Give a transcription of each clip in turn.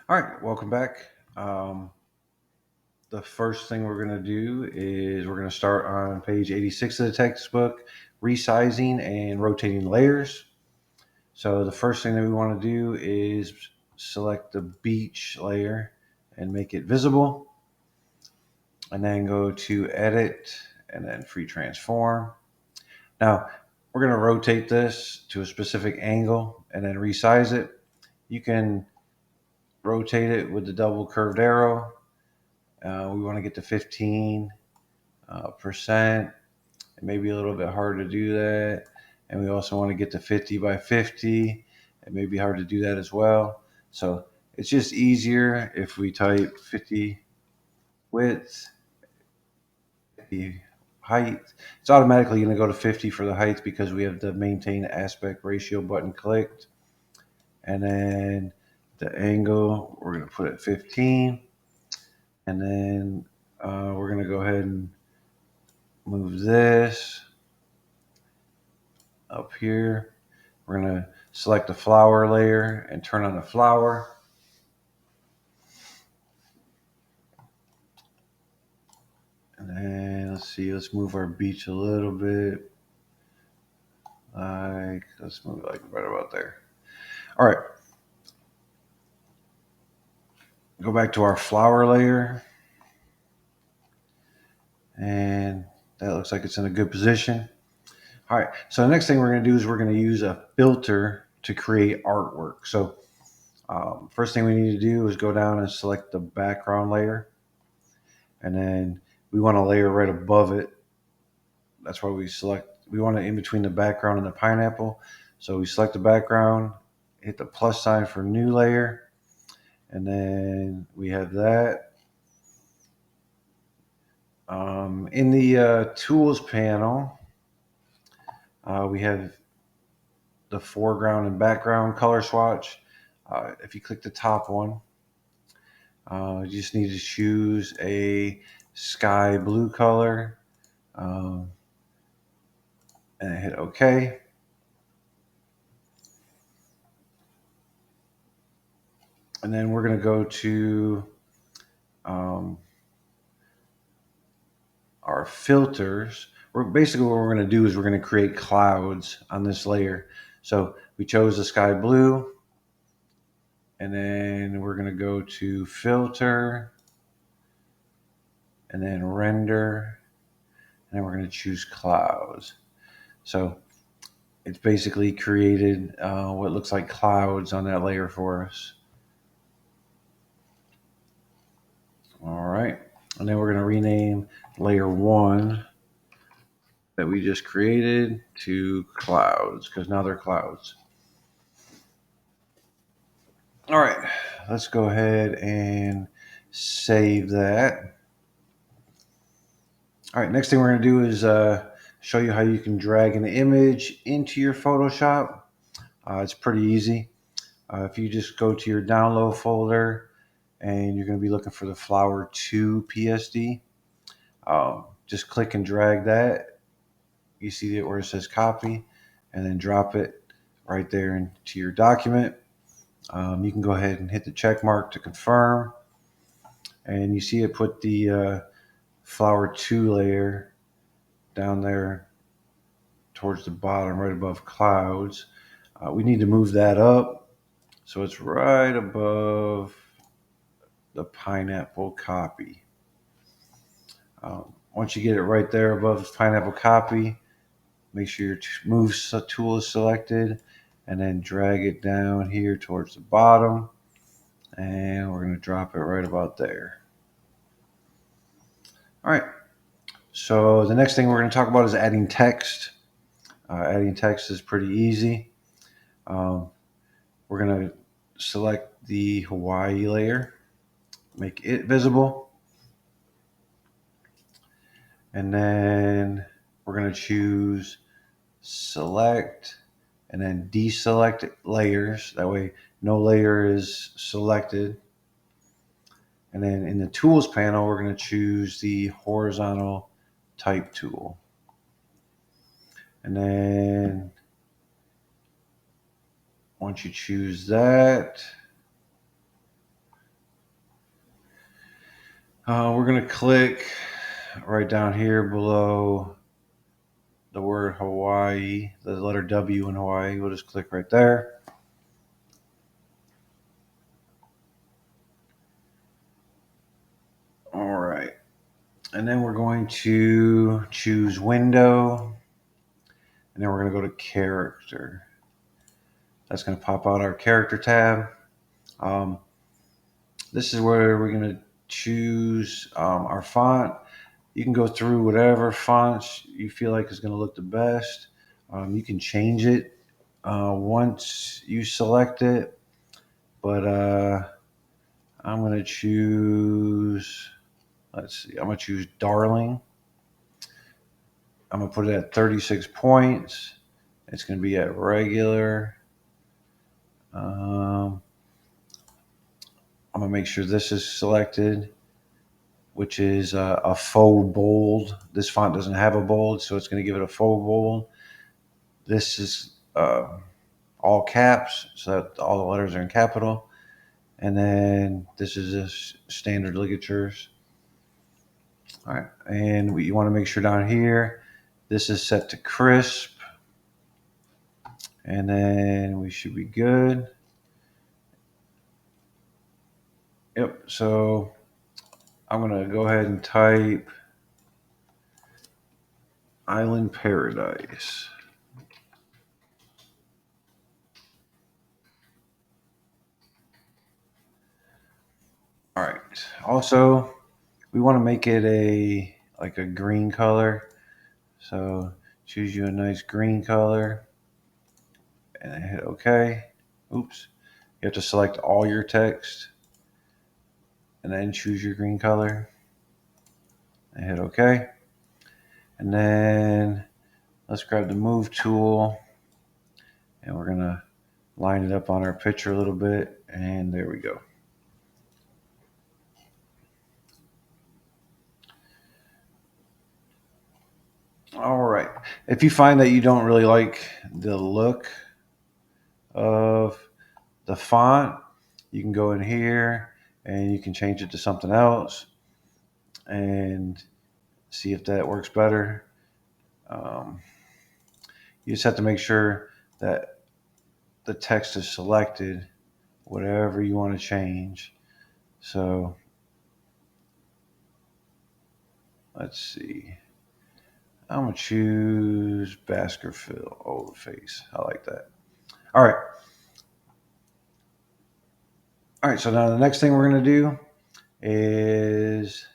All right, welcome back. The first thing we're going to do is we're going to start on page 86 of the textbook, resizing and rotating layers. So the first thing that we want to do is select the beach layer and make it visible, and then go to edit and then free transform. Now we're going to rotate this to a specific angle and then resize it. You can rotate it with the double curved arrow. We want to get to 15%. It may be a little bit hard to do that. And we also want to get to 50 by 50. It may be hard to do that as well. So it's just easier if we type 50 width, 50 height. It's automatically going to go to 50 for the height because we have the maintain aspect ratio button clicked. And then the angle, we're going to put at 15. And then we're going to go ahead and move this up here. We're going to select the flower layer and turn on the flower. And then let's see, let's move our beach a little bit. Let's move it like right about there. All right. Go back to our flower layer. And that looks like it's in a good position. All right. So the next thing we're going to do is we're going to use a filter to create artwork. So first thing we need to do is go down and select the background layer. And then we want a layer right above it. That's why we want it in between the background and the pineapple. So we select the background, hit the plus sign for new layer, and then we have that. In the tools panel, we have the foreground and background color swatch. If you click the top one, you just need to choose a sky blue color and hit OK. And then we're going to go to our filters. Basically what we're going to do is we're going to create clouds on this layer. So we chose the sky blue, and then we're going to go to filter, and then render, and then we're going to choose clouds. So it's basically created what looks like clouds on that layer for us. All right, and then we're going to rename layer 1 that we just created to clouds, because now they're clouds. All right, let's go ahead and save that. All right, next thing we're going to do is show you how you can drag an image into your Photoshop. It's pretty easy. If you just go to your download folder and you're going to be looking for the Flower 2 PSD, just click and drag that. You see it where it says copy, and then drop it right there into your document. You can go ahead and hit the check mark to confirm, and you see it put the Flower 2 layer down there towards the bottom right above clouds. We need to move that up so it's right above the pineapple copy. Once you get it right there above the pineapple copy, make sure your move tool is selected, and then drag it down here towards the bottom, and we're going to drop it right about there. All right, so the next thing we're going to talk about is adding text. Adding text is pretty easy. We're going to select the Hawaii layer, make it visible, and then we're going to choose select and then deselect layers. That way no layer is selected. And then in the tools panel, we're going to choose the horizontal type tool. And then once you choose that, We're going to click right down here below the word Hawaii, the letter W in Hawaii. We'll just click right there. All right. And then we're going to choose window. And then we're going to go to character. That's going to pop out our character tab. Um, this is where we're going to choose our font. You can go through whatever fonts you feel like is going to look the best. You can change it once you select it, but I'm going to choose, let's see, I'm going to choose Darling. I'm going to put it at 36 points. It's going to be at regular. I'm going to make sure this is selected, which is a faux bold. This font doesn't have a bold, so it's going to give it a faux bold. This is all caps, so that all the letters are in capital. And then this is just standard ligatures. All right, and you want to make sure down here, this is set to crisp. And then we should be good. Yep, so I'm going to go ahead and type Island Paradise. All right. Also, we want to make it like a green color. So choose you a nice green color and then hit OK. Oops. You have to select all your text and then choose your green color and hit OK. And then let's grab the move tool and we're going to line it up on our picture a little bit. And there we go. All right. If you find that you don't really like the look of the font, you can go in here and you can change it to something else and see if that works better. Um, you just have to make sure that the text is selected, whatever you want to change. So let's see. I'm going to choose Baskerville Old Face. I like that. All right. All right. So now the next thing we're going to do is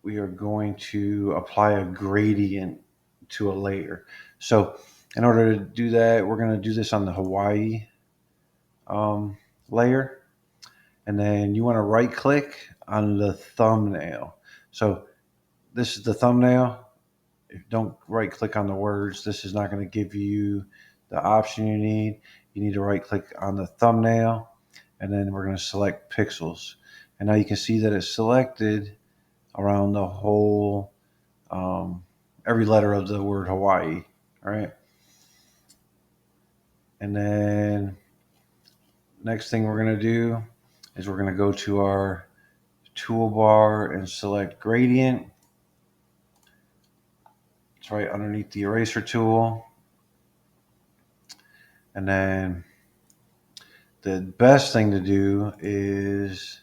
we are going to apply a gradient to a layer. So in order to do that, we're going to do this on the Hawaii layer. And then you want to right click on the thumbnail. So this is the thumbnail. Don't right click on the words. This is not going to give you the option you need. You need to right click on the thumbnail and then we're going to select pixels. And now you can see that it's selected around the whole, every letter of the word Hawaii. All right. And then next thing we're going to do is we're going to go to our toolbar and select gradient. It's right underneath the eraser tool. And then the best thing to do is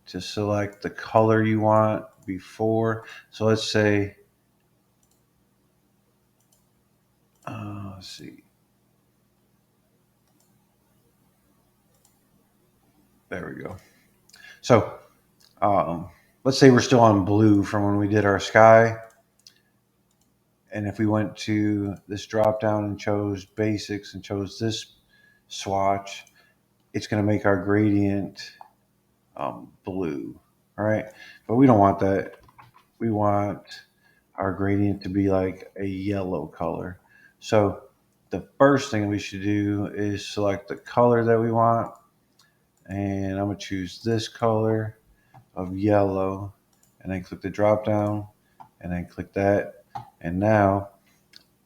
to select the color you want before. So let's say, let's see. There we go. So let's say we're still on blue from when we did our sky. And if we went to this drop down and chose basics and chose this swatch, it's going to make our gradient blue. All right. But we don't want that. We want our gradient to be like a yellow color. So the first thing we should do is select the color that we want. And I'm going to choose this color of yellow and then click the drop down and then click that. And now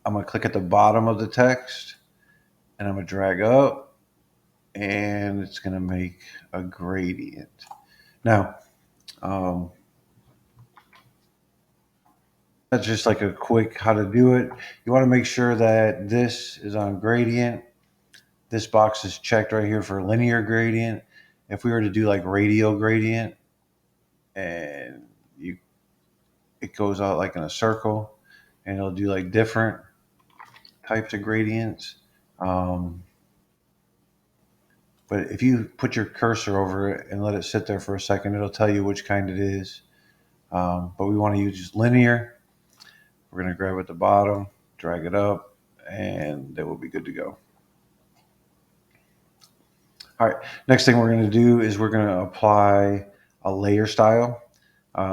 I'm going to click at the bottom of the text and I'm going to drag up and it's going to make a gradient. Now, Um, that's just like a quick how to do it. You want to make sure that this is on gradient. This box is checked right here for linear gradient. If we were to do like radial gradient and you it goes out like in a circle and it'll do like different types of gradients. Um, but if you put your cursor over it and let it sit there for a second, it'll tell you which kind it is. But we want to use just linear. We're going to grab at the bottom, drag it up, and then we'll be good to go. All right, next thing we're going to do is we're going to apply a layer style.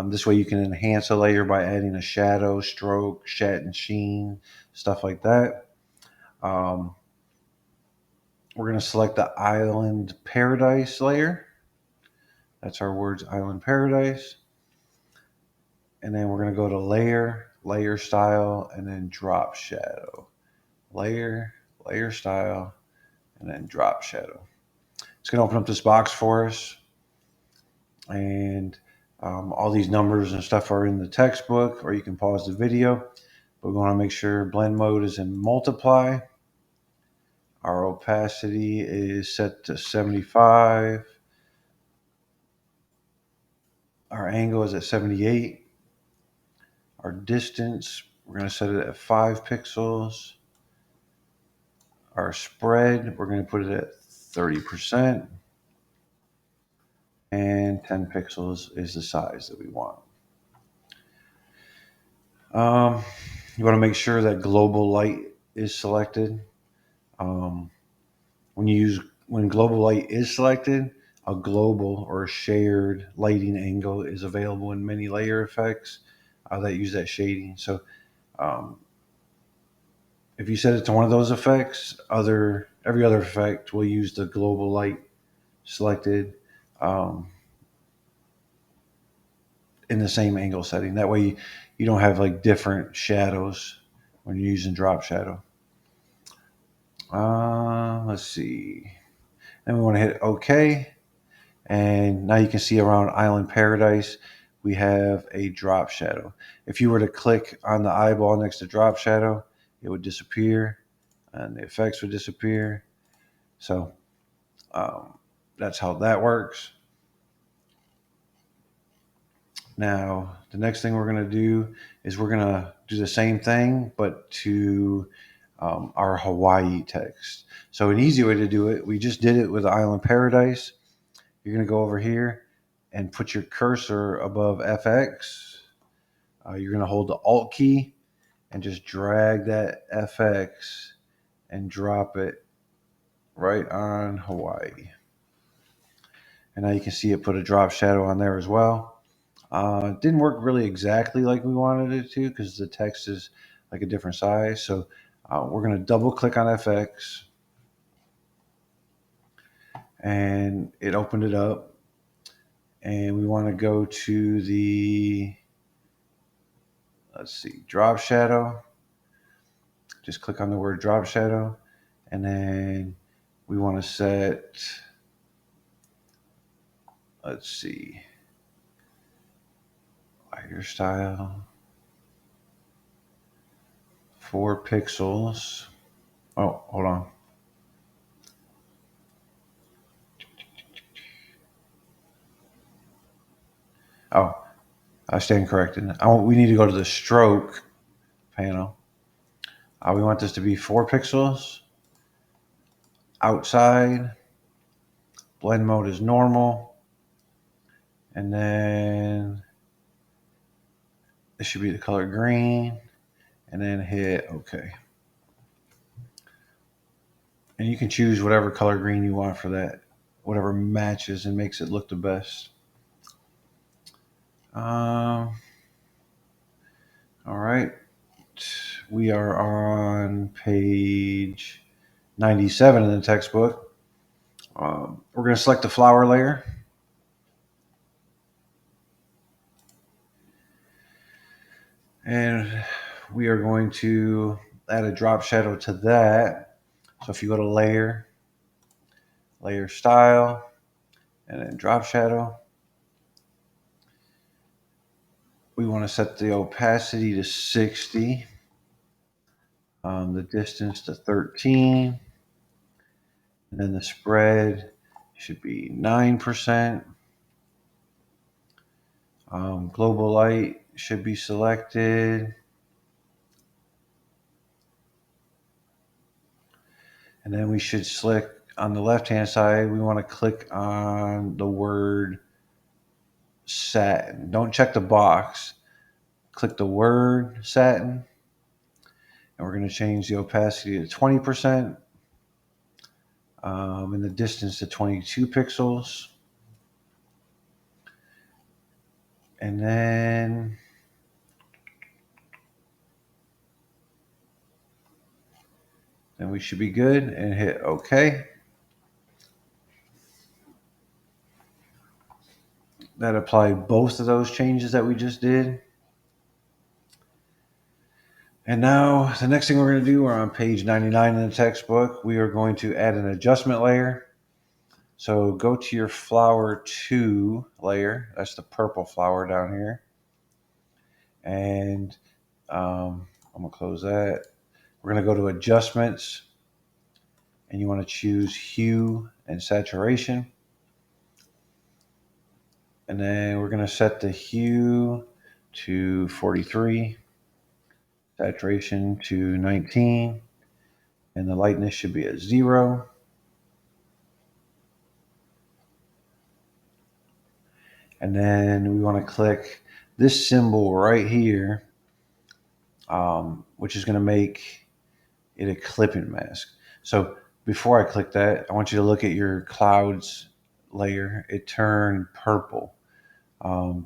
This way you can enhance a layer by adding a shadow, stroke, shat and sheen, stuff like that. Um, we're going to select the Island Paradise layer. That's our words, Island Paradise. And then we're going to go to layer, layer style, and then drop shadow. Layer, layer style, and then drop shadow. It's going to open up this box for us. And all these numbers and stuff are in the textbook, or you can pause the video. But we want to make sure blend mode is in multiply. Our opacity is set to 75. Our angle is at 78. Our distance, we're going to set it at 5 pixels. Our spread, we're going to put it at 30%. And 10 pixels is the size that we want. You want to make sure that global light is selected. Um, when global light is selected, a global or a shared lighting angle is available in many layer effects that use that shading. So um, if you set it to one of those effects, every other effect will use the global light selected in the same angle setting. That way you don't have like different shadows when you're using drop shadow. Let's see. Then we want to hit OK. And now you can see around Island Paradise, we have a drop shadow. If you were to click on the eyeball next to drop shadow, it would disappear and the effects would disappear. So um, that's how that works. Now, the next thing we're going to do is we're going to do the same thing, but to our Hawaii text. So an easy way to do it, we just did it with Island Paradise. You're going to go over here and put your cursor above FX. You're going to hold the Alt key and just drag that FX and drop it right on Hawaii. And now you can see it put a drop shadow on there as well. It didn't work really exactly like we wanted it to because the text is like a different size. So we're going to double click on FX and it opened it up. And we want to go to the, let's see, drop shadow. Just click on the word drop shadow. And then we want to set, let's see, lighter style, 4 pixels. Oh, hold on. Oh, I stand corrected. We need to go to the stroke panel. We want this to be 4 pixels. Outside, blend mode is normal. And then this should be the color green. And then hit OK. And you can choose whatever color green you want for that, whatever matches and makes it look the best. All right. We are on page 97 in the textbook. We're going to select the flower layer. And we are going to add a drop shadow to that. So if you go to layer, layer style, and then drop shadow, We want to set the opacity to 60, the distance to 13, and then the spread should be 9%. Global light should be selected. And then we should select on the left hand side, we want to click on the word satin. Don't check the box. Click the word satin. And we're going to change the opacity to 20%, and the distance to 22 pixels. And then we should be good and hit OK. That applied both of those changes that we just did. And now the next thing we're going to do, we're on page 99 in the textbook. We are going to add an adjustment layer. So go to your flower 2 layer. That's the purple flower down here. And I'm going to close that. We're going to go to adjustments. And you want to choose hue and saturation. And then we're going to set the hue to 43, saturation to 19, and the lightness should be at 0. And then we want to click this symbol right here, which is going to make it a clipping mask. So before I click that, I want you to look at your clouds layer. It turned purple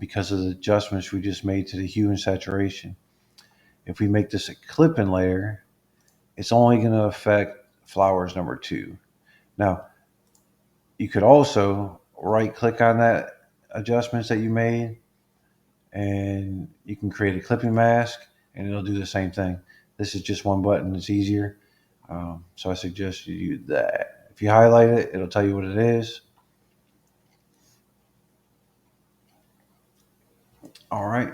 because of the adjustments we just made to the hue and saturation. If we make this a clipping layer, it's only going to affect flowers number 2. Now, you could also right click on that adjustments that you made, and you can create a clipping mask, and it'll do the same thing. This is just one button. It's easier. So I suggest you do that. If you highlight it, it'll tell you what it is. All right.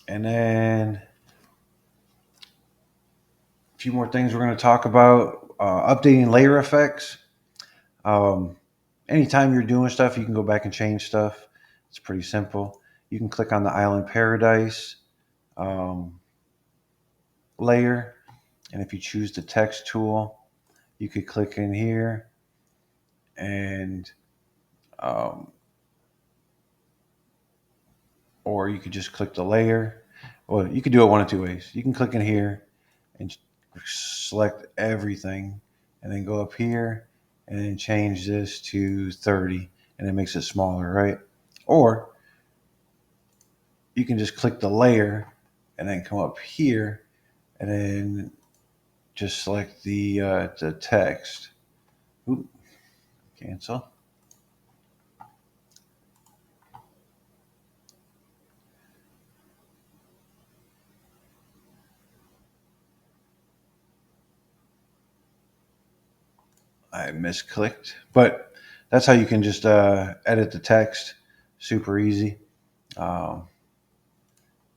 And then a few more things we're going to talk about. Updating layer effects. Anytime you're doing stuff, you can go back and change stuff. It's pretty simple. You can click on the Island Paradise layer, and if you choose the text tool, you could click in here, and or you could just click the layer. Well, you could do it one of two ways. You can click in here and select everything, and then go up here and then change this to 30, and it makes it smaller, right? Or you can just click the layer and then come up here and then just select the text. Ooh, cancel. I misclicked, but that's how you can just edit the text. Super easy. Um,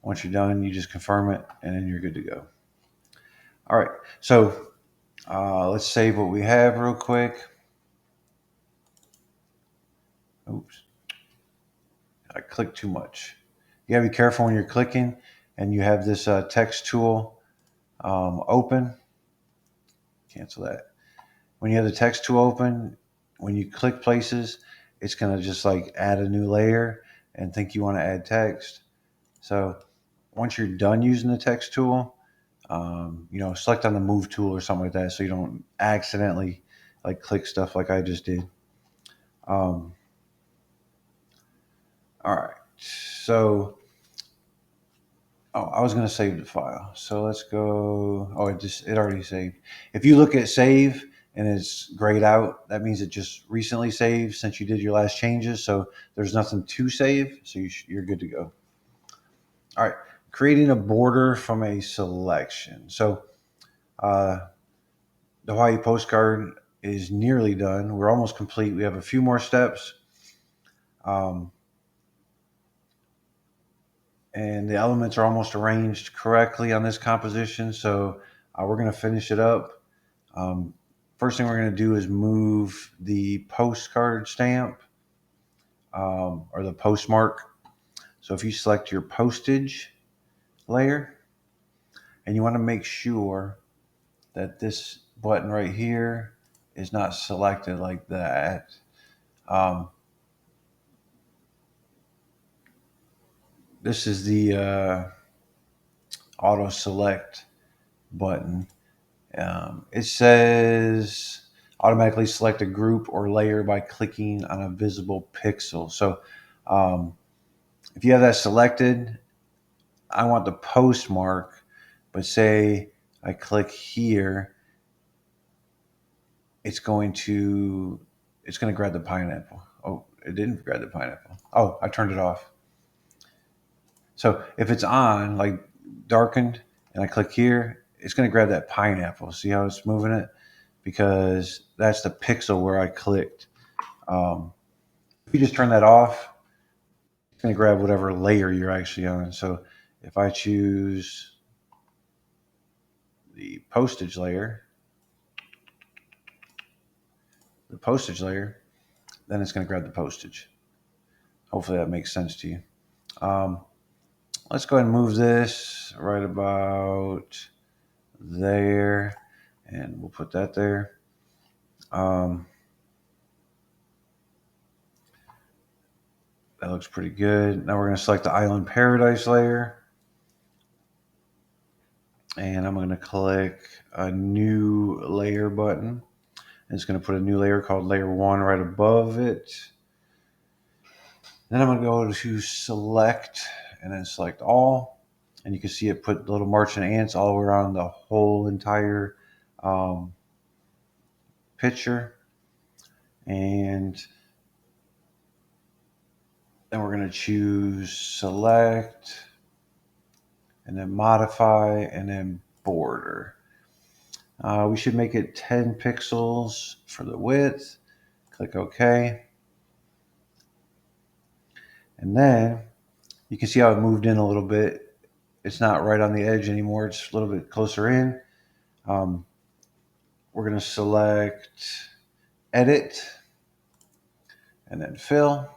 Once you're done, you just confirm it, and then you're good to go. All right, so let's save what we have real quick. Oops, I clicked too much. You gotta be careful when you're clicking, and you have this text tool open. Cancel that. When you have the text tool open, when you click places, it's gonna just like add a new layer and think you want to add text. So once you're done using the text tool, select on the move tool or something like that, so you don't accidentally like click stuff like I just did. All right. So, I was going to save the file. So let's go. Oh, it already saved. If you look at save and it's grayed out, that means it just recently saved since you did your last changes. So there's nothing to save. So you're good to go. All right. Creating a border from a selection. So the Hawaii postcard is nearly done. We're almost complete. We have a few more steps. Um, and the elements are almost arranged correctly on this composition. So we're going to finish it up. Um, First thing we're going to do is move the postcard stamp or the postmark. So if you select your postage layer, and you want to make sure that this button right here is not selected like that. Um, this is the auto select button. It says automatically select a group or layer by clicking on a visible pixel. So um, if you have that selected, I want the postmark, but say I click here, it's going to grab the pineapple. Oh, it didn't grab the pineapple. Oh, I turned it off. So if it's on, like darkened, and I click here, it's going to grab that pineapple. See how it's moving it? Because that's the pixel where I clicked. If you just turn that off, it's going to grab whatever layer you're actually on. So if I choose the postage layer, then it's going to grab the postage. Hopefully that makes sense to you. Um, let's go ahead and move this right about there, and we'll put that there. That looks pretty good. Now we're going to select the Island Paradise layer, and I'm going to click a new layer button. It's going to put a new layer called layer 1 right above it. Then I'm going to go to select and then select all. And you can see it put little marching ants all around the whole entire picture. And then we're going to choose select and then modify and then border. We should make it 10 pixels for the width. Click OK. And then you can see how it moved in a little bit. It's not right on the edge anymore. It's a little bit closer in. We're going to select edit and then fill.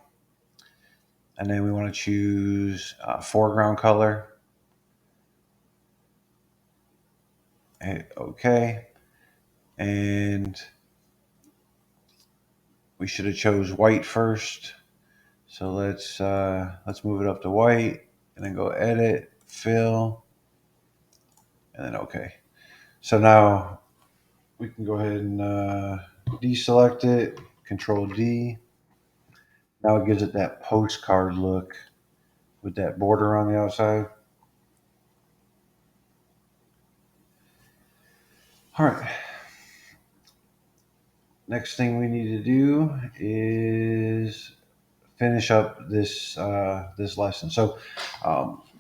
And then we want to choose foreground color. Hit OK. And we should have chose white first. So let's move it up to white and then go edit, fill, and then OK. So now we can go ahead and deselect it, Control D. Now it gives it that postcard look with that border on the outside. All right. Next thing we need to do is finish up this this lesson. So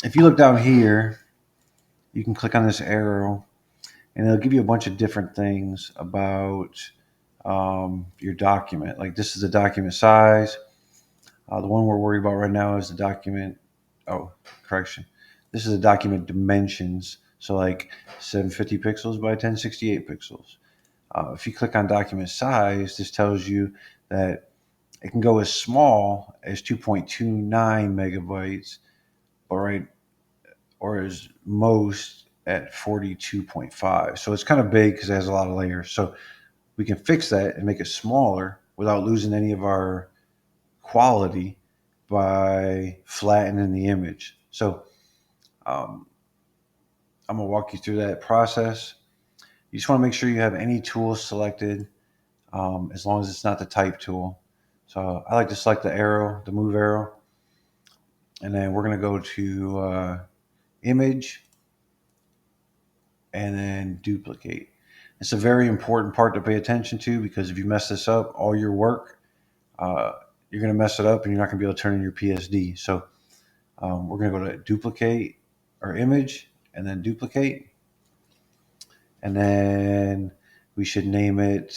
if you look down here, you can click on this arrow, and it'll give you a bunch of different things about your document. Like this is the document size. The one we're worried about right now is the document. Oh, correction. This is the document dimensions. So like 750 pixels by 1068 pixels. If you click on document size, this tells you that it can go as small as 2.29 megabytes, or as most at 42.5. So it's kind of big because it has a lot of layers. So we can fix that and make it smaller without losing any of our quality by flattening the image. So um, I'm going to walk you through that process. You just want to make sure you have any tools selected, as long as it's not the type tool. So I like to select the arrow, the move arrow, and then we're going to go to image and then duplicate. It's a very important part to pay attention to, because if you mess this up, all your work, you're going to mess it up and you're not going to be able to turn in your PSD. So we're going to go to duplicate our image and then duplicate. And then we should name it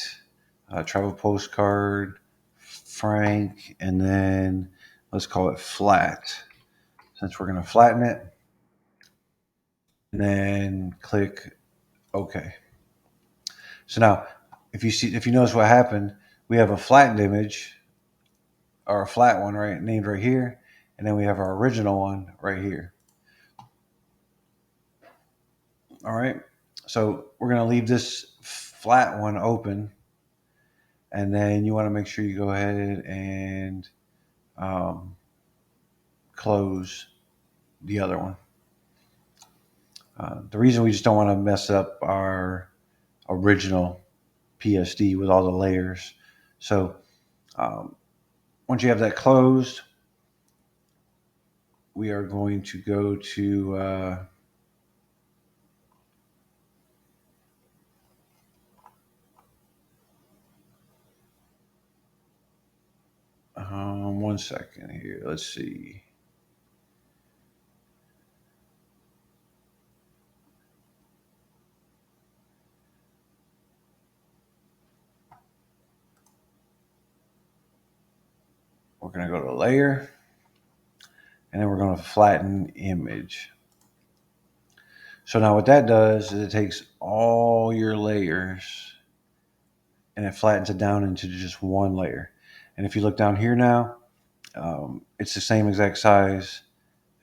travel postcard Frank, and then let's call it flat. since we're going to flatten it, and then click OK. So now, if you notice what happened, we have a flattened image, or a flat one, right, named right here, and then we have our original one right here. All right. So we're going to leave this flat one open, and then you want to make sure you go ahead and um, close the other one. The reason we just don't want to mess up our original PSD with all the layers. So once you have that closed, we are going to go to one second here. Let's see. We're going to go to layer, and then we're going to flatten image. So now what that does is it takes all your layers and it flattens it down into just one layer. And if you look down here now, it's the same exact size.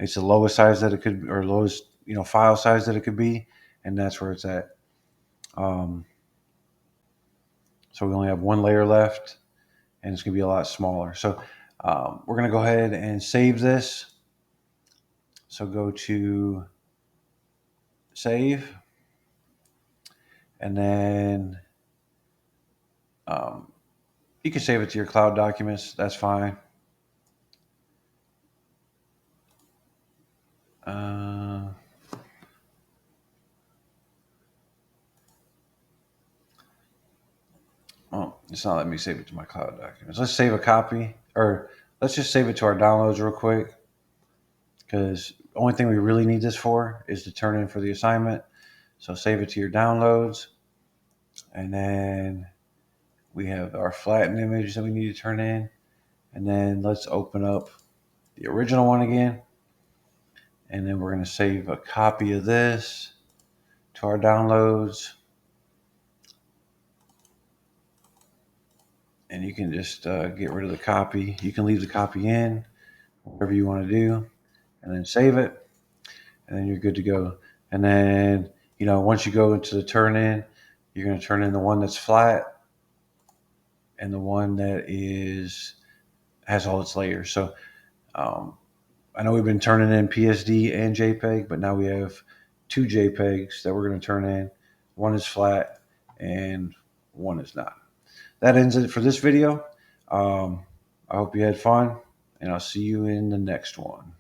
It's the lowest size that it could, or lowest file size that it could be, and that's where it's at. So we only have one layer left, and it's going to be a lot smaller. So we're going to go ahead and save this. So go to save, and then you can save it to your cloud documents. That's fine. Well, it's not letting me save it to my cloud documents. Let's save a copy, or let's just save it to our downloads real quick, because the only thing we really need this for is to turn in for the assignment. So save it to your downloads, and then we have our flattened image that we need to turn in, and then let's open up the original one again, and then we're going to save a copy of this to our downloads, and you can just get rid of the copy. You can leave the copy in, whatever you want to do, and then save it, and then you're good to go. And then once you go into the turn in, you're going to turn in the one that's flat and the one that has all its layers. So I know we've been turning in PSD and JPEG, but now we have two JPEGs that we're going to turn in. One is flat and one is not. That ends it for this video. I hope you had fun, and I'll see you in the next one.